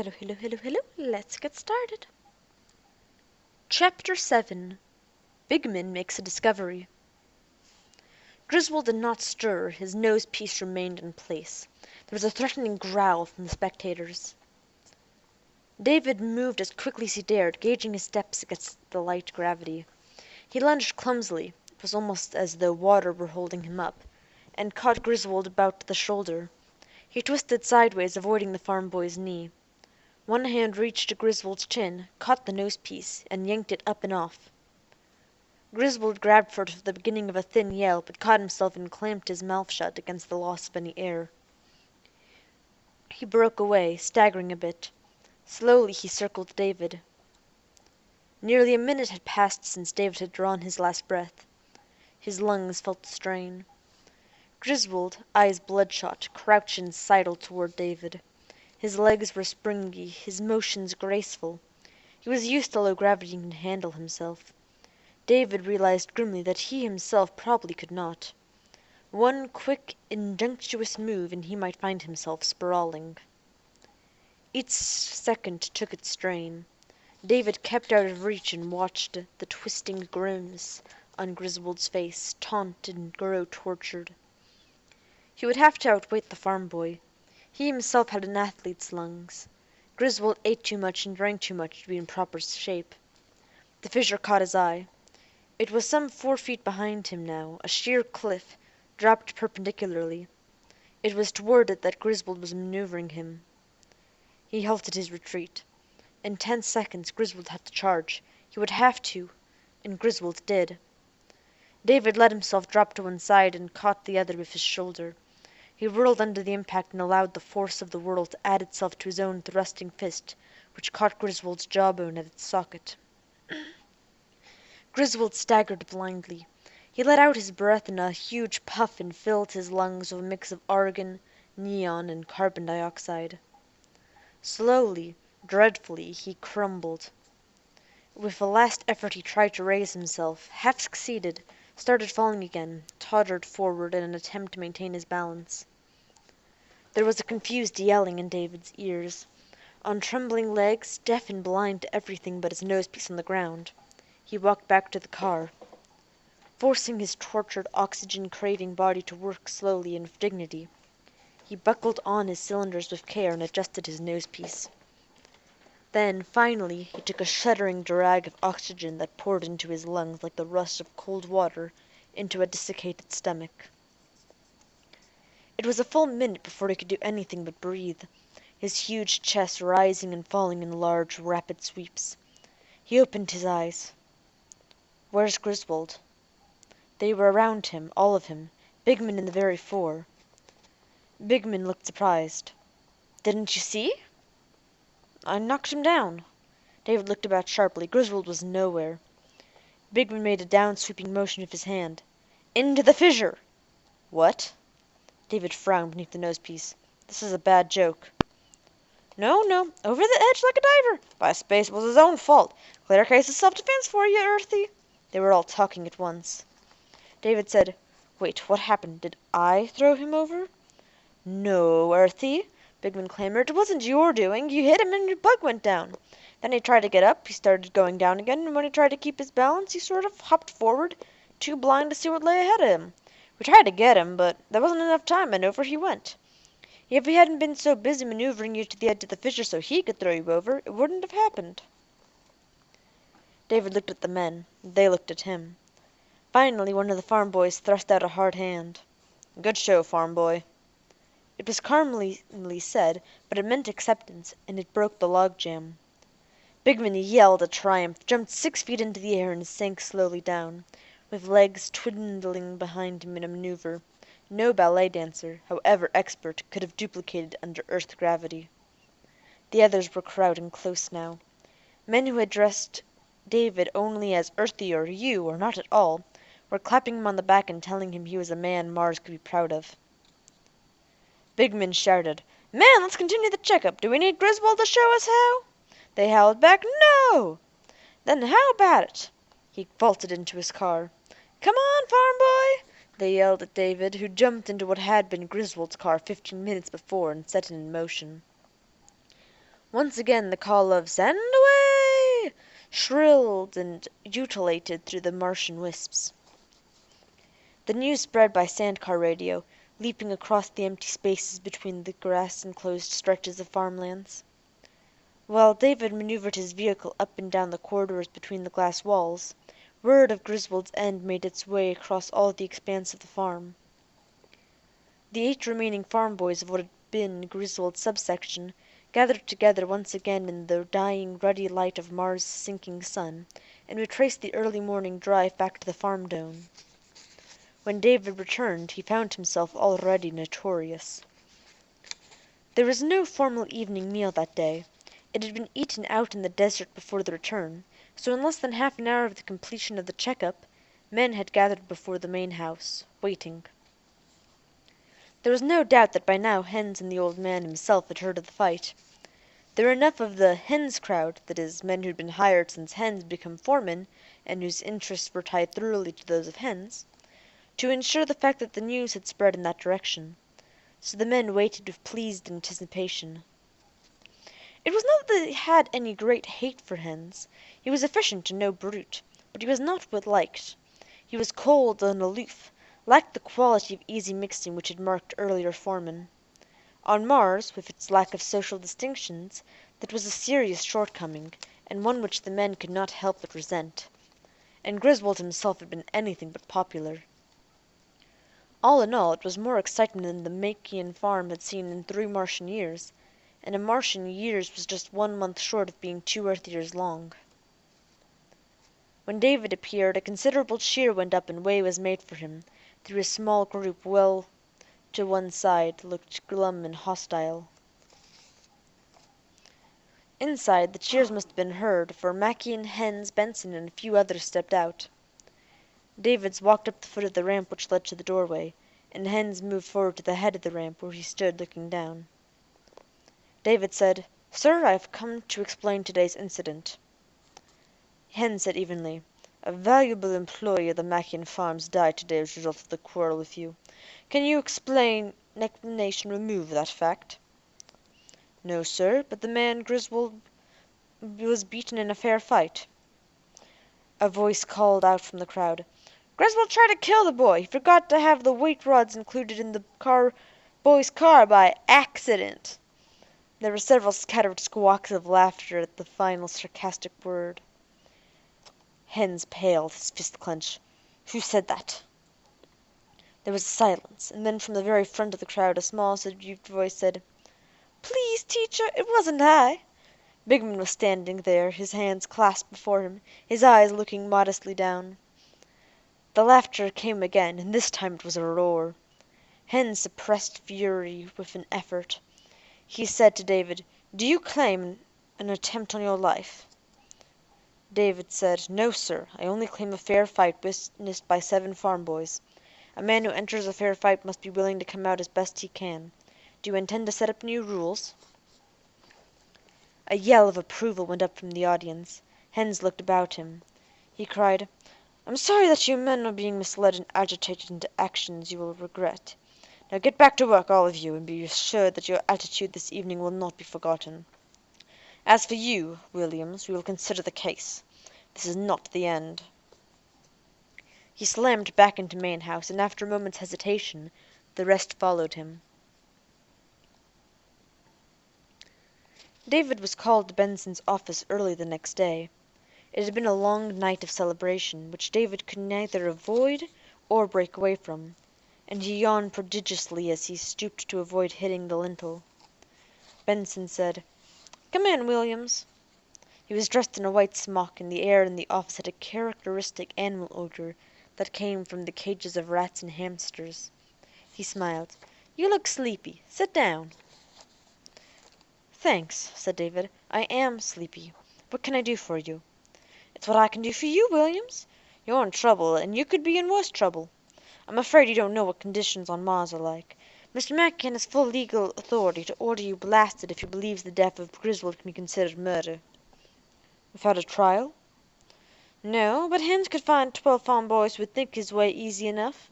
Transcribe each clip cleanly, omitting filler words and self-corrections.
Hello. Let's get started. Chapter 7 Bigman Makes a Discovery. Griswold did not stir. His nose-piece remained in place. There was a threatening growl from the spectators. David moved as quickly as he dared, gauging his steps against the light gravity. He lunged clumsily, it was almost as though water were holding him up, and caught Griswold about the shoulder. He twisted sideways, avoiding the farm boy's knee. One hand reached to Griswold's chin, caught the nose-piece, and yanked it up and off. Griswold grabbed for the beginning of a thin yell, but caught himself and clamped his mouth shut against the loss of any air. He broke away, staggering a bit. Slowly he circled David. Nearly a minute had passed since David had drawn his last breath. His lungs felt the strain. Griswold, eyes bloodshot, crouched and sidled toward David. His legs were springy, his motions graceful. He was used to low gravity and could handle himself. David realized grimly that he himself probably could not. One quick, injunctious move and he might find himself sprawling. Each second took its strain. David kept out of reach and watched the twisting grimace on Griswold's face, taunt and grow tortured. He would have to outwit the farm boy. He himself had an athlete's lungs. Griswold ate too much and drank too much to be in proper shape. The fissure caught his eye. It was some 4 feet behind him now, a sheer cliff, dropped perpendicularly. It was toward it that Griswold was maneuvering him. He halted his retreat. In 10 seconds Griswold had to charge. He would have to, and Griswold did. David let himself drop to one side and caught the other with his shoulder. He whirled under the impact and allowed the force of the world to add itself to his own thrusting fist, which caught Griswold's jawbone at its socket. Griswold staggered blindly. He let out his breath in a huge puff and filled his lungs with a mix of argon, neon, and carbon dioxide. Slowly, dreadfully, he crumbled. With a last effort he tried to raise himself, half succeeded, started falling again, tottered forward in an attempt to maintain his balance. There was a confused yelling in David's ears. On trembling legs, deaf and blind to everything but his nose-piece on the ground, he walked back to the car, forcing his tortured, oxygen-craving body to work slowly and with dignity. He buckled on his cylinders with care and adjusted his nose-piece. Then, finally, he took a shuddering drag of oxygen that poured into his lungs like the rush of cold water into a desiccated stomach. It was a full minute before he could do anything but breathe, his huge chest rising and falling in large, rapid sweeps. He opened his eyes. Where's Griswold? They were around him, all of him, Bigman in the very fore. Bigman looked surprised. Didn't you see? I knocked him down. David looked about sharply. Griswold was nowhere. Bigman made a down-sweeping motion with his hand. Into the fissure! What? David frowned beneath the nose-piece. This is a bad joke. No, over the edge like a diver. By space, it was his own fault. Clear case of self-defense for you, Earthy. They were all talking at once. David said, Wait, what happened? Did I throw him over? No, Earthy, Bigman clamored. It wasn't your doing. You hit him and your bug went down. Then he tried to get up. He started going down again, and when he tried to keep his balance, he sort of hopped forward, too blind to see what lay ahead of him. We tried to get him, but there wasn't enough time, and over he went. If he hadn't been so busy maneuvering you to the edge of the fissure so he could throw you over, it wouldn't have happened. David looked at the men. They looked at him. Finally, one of the farm boys thrust out a hard hand. Good show, farm boy. It was calmly said, but it meant acceptance, and it broke the logjam. Bigman yelled a triumph, jumped 6 feet into the air, and sank slowly down, with legs twiddling behind him in a maneuver no ballet dancer, however expert, could have duplicated under Earth gravity. The others were crowding close now. Men who had dressed David only as Earthy or you, or not at all, were clapping him on the back and telling him he was a man Mars could be proud of. Bigman shouted, Man, let's continue the checkup. Do we need Griswold to show us how? They howled back, No! Then how about it? He vaulted into his car. Come on, farm boy! They yelled at David, who jumped into what had been Griswold's car 15 minutes before and set it in motion. Once again the call of "Send away!" shrilled and ululated through the Martian wisps. The news spread by sandcar radio, leaping across the empty spaces between the grass-enclosed stretches of farmlands. While David maneuvered his vehicle up and down the corridors between the glass walls, word of Griswold's end made its way across all the expanse of the farm. The 8 remaining farm boys of what had been Griswold's subsection gathered together once again in the dying ruddy light of Mars' sinking sun, and retraced the early morning drive back to the farm dome. When David returned, he found himself already notorious. There was no formal evening meal that day. It had been eaten out in the desert before the return, so in less than half an hour of the completion of the check-up, men had gathered before the main house, waiting. There was no doubt that by now Hens and the old man himself had heard of the fight. There were enough of the Hens crowd, that is, men who'd been hired since Hens had become foreman, and whose interests were tied thoroughly to those of Hens, to ensure the fact that the news had spread in that direction. So the men waited with pleased anticipation. It was not that they had any great hate for Hens. He was efficient and no brute, but he was not well liked. He was cold and aloof, lacked the quality of easy mixing which had marked earlier foremen. On Mars, with its lack of social distinctions, that was a serious shortcoming, and one which the men could not help but resent. And Griswold himself had been anything but popular. All in all, it was more excitement than the Makian farm had seen in 3 Martian years, and a Martian years was just 1 month short of being 2 Earth years long. When David appeared, a considerable cheer went up and way was made for him, though a small group well to one side looked glum and hostile. Inside, the cheers must have been heard, for Mackey, Hens, Benson, and a few others stepped out. David's walked up the foot of the ramp which led to the doorway, and Hens moved forward to the head of the ramp, where he stood looking down. David said, "Sir, I have come to explain today's incident." Hens said evenly, "A valuable employee of the Mackian farms died today as a result of the quarrel with you. Can you explanation remove that fact?" "No, sir, but the man Griswold was beaten in a fair fight." A voice called out from the crowd, "Griswold tried to kill the boy. He forgot to have the weight rods included in the boy's car by accident." There were several scattered squawks of laughter at the final sarcastic word. Hens paled, his fist clenched. "Who said that?" There was a silence, and then from the very front of the crowd a small, subdued voice said, "Please, teacher, it wasn't I." Bigman was standing there, his hands clasped before him, his eyes looking modestly down. The laughter came again, and this time it was a roar. Hens suppressed fury with an effort. He said to David, "Do you claim an attempt on your life?" David said, "No, sir. I only claim a fair fight witnessed by 7 farm boys. A man who enters a fair fight must be willing to come out as best he can. Do you intend to set up new rules?" A yell of approval went up from the audience. Hens looked about him. He cried, "I'm sorry that you men are being misled and agitated into actions you will regret. Now get back to work, all of you, and be assured that your attitude this evening will not be forgotten. As for you, Williams, we will consider the case. This is not the end." He slammed back into Main House, and after a moment's hesitation, the rest followed him. David was called to Benson's office early the next day. It had been a long night of celebration, which David could neither avoid or break away from, and he yawned prodigiously as he stooped to avoid hitting the lintel. Benson said, "Come in, Williams." He was dressed in a white smock, and the air in the office had a characteristic animal odor that came from the cages of rats and hamsters. He smiled. "You look sleepy. Sit down." "Thanks," said David. "I am sleepy. What can I do for you?" "It's what I can do for you, Williams. You're in trouble, and you could be in worse trouble. I'm afraid you don't know what conditions on Mars are like. Mr. Mackin has full legal authority to order you blasted if he believes the death of Griswold can be considered murder." "Without a trial?" "No, but Hens could find 12 farm boys who would think his way easy enough."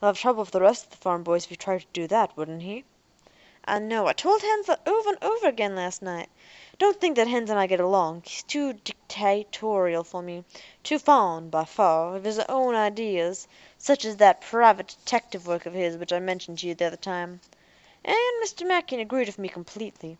"He'll have trouble with the rest of the farm boys if he tried to do that, wouldn't he?" I know. I told Hens that over and over again last night. Don't think that Hens and I get along. He's too dictatorial for me, too fond, by far, of his own ideas, such as that private detective work of his which I mentioned to you the other time. And Mr. Mackin agreed with me completely.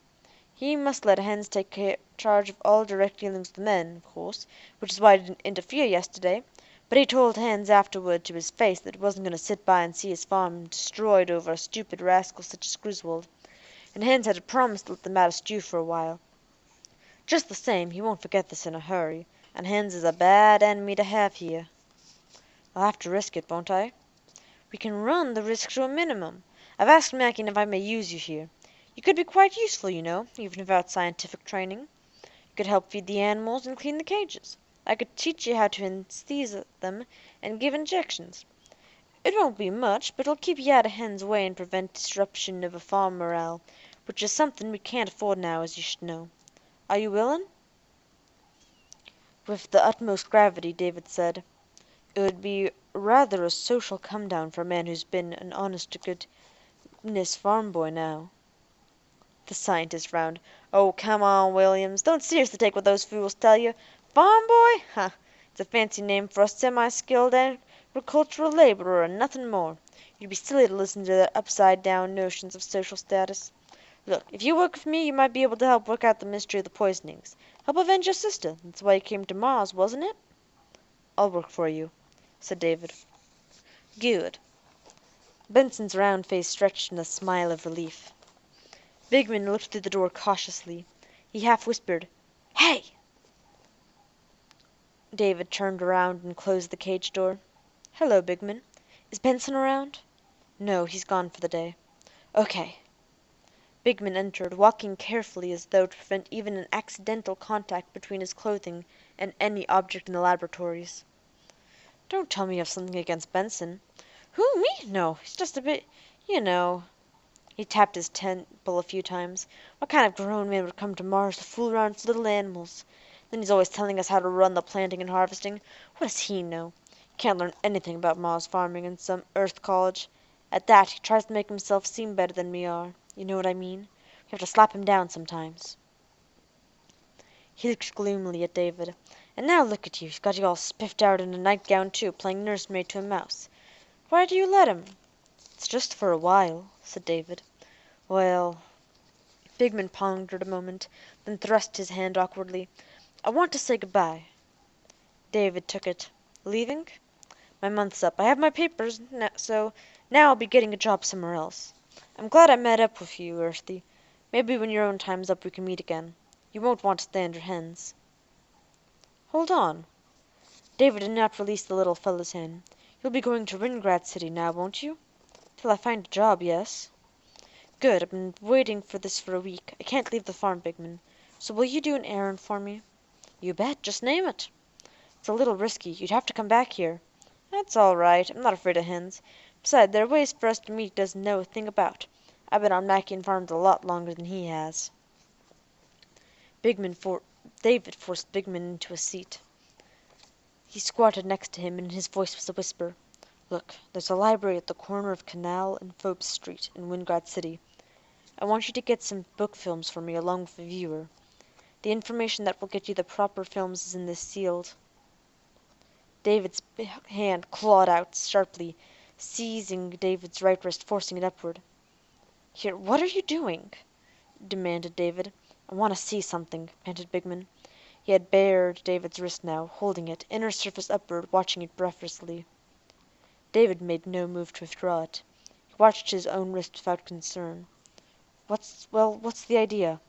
He must let Hens take charge of all direct dealings with the men, of course, which is why I didn't interfere yesterday. But he told Hens afterward to his face that he wasn't going to sit by and see his farm destroyed over a stupid rascal such as Griswold, and Hens had to promise to let the matter stew for a while. Just the same, he won't forget this in a hurry, and Hens is a bad enemy to have here. I'll have to risk it, won't I? We can run the risk to a minimum. I've asked Mackin if I may use you here. You could be quite useful, you know, even without scientific training. You could help feed the animals and clean the cages. I could teach you how to anesthesia them and give injections. It won't be much, but it'll keep you out of Hen's way and prevent disruption of a farm morale, which is something we can't afford now, as you should know. Are you willing?" With the utmost gravity, David said, "It would be rather a social come-down for a man who's been an honest-to-goodness farm boy now." The scientist frowned. "Oh, come on, Williams. Don't seriously take what those fools tell you. Farm boy? Huh! It's a fancy name for a semi-skilled agricultural laborer and nothing more. You'd be silly to listen to their upside-down notions of social status. Look, if you work with me, you might be able to help work out the mystery of the poisonings. Help avenge your sister. That's why you came to Mars, wasn't it?" "I'll work for you," said David. "Good." Benson's round face stretched in a smile of relief. Bigman looked through the door cautiously. He half whispered, "Hey!" David turned around and closed the cage door. "Hello, Bigman. Is Benson around?" "No, he's gone for the day." "Okay." Bigman entered, walking carefully as though to prevent even an accidental contact between his clothing and any object in the laboratories. "Don't tell me you have something against Benson." "Who, me? No, he's just a bit, you know." He tapped his temple a few times. "What kind of grown man would come to Mars to fool around with little animals? Then he's always telling us how to run the planting and harvesting. What does he know? You can't learn anything about Mars farming in some Earth college. At that, he tries to make himself seem better than we are. You know what I mean? We have to slap him down sometimes." He looked gloomily at David. "And now look at you. He's got you all spiffed out in a nightgown, too, playing nursemaid to a mouse. Why do you let him?" "It's just for a while," said David. "Well—" Bigman pondered a moment, then thrust his hand awkwardly. "I want to say good-bye." David took it. "Leaving?" "My month's up. I have my papers, so now I'll be getting a job somewhere else. I'm glad I met up with you, Earthy. Maybe when your own time's up we can meet again. You won't want to stay under Hens." "Hold on." David did not release the little fellow's hand. "You'll be going to Ringrad City now, won't you?" "Till I find a job, yes." "Good. I've been waiting for this for a week. I can't leave the farm, Bigman. So will you do an errand for me?" "You bet. Just name it." "It's a little risky. You'd have to come back here." "That's all right. I'm not afraid of Hens. Besides, there are ways for us to meet he doesn't know a thing about. I've been on Mackin farms a lot longer than he has." David forced Bigman into a seat. He squatted next to him, and his voice was a whisper. "Look, there's a library at the corner of Canal and Phobes Street in Wingrad City. I want you to get some book films for me along with a viewer. The information that will get you the proper films is in this sealed—" David's hand clawed out sharply, seizing David's right wrist, forcing it upward. "Here, what are you doing?" demanded David. "I want to see something," panted Bigman. He had bared David's wrist now, holding it, inner surface upward, watching it breathlessly. David made no move to withdraw it. He watched his own wrist without concern. What's the idea?"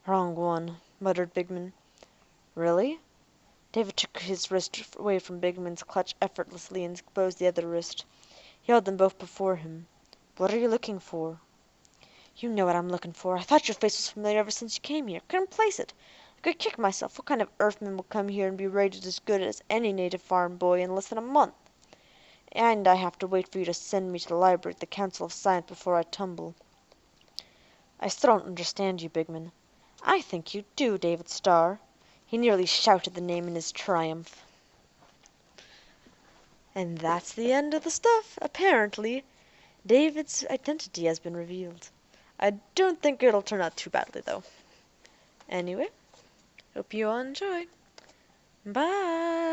"Wrong one," muttered Bigman. "Really?" David took his wrist away from Bigman's clutch effortlessly and exposed the other wrist. He held them both before him. "What are you looking for?" "You know what I'm looking for. I thought your face was familiar ever since you came here. Couldn't place it. I could kick myself. What kind of Earthman will come here and be rated as good as any native farm boy in less than a month? And I have to wait for you to send me to the library at the Council of Science before I tumble." "I still don't understand you, Bigman." "I think you do, David Starr." He nearly shouted the name in his triumph. And that's the end of the stuff. Apparently, David's identity has been revealed. I don't think it'll turn out too badly, though. Anyway, hope you all enjoy. Bye!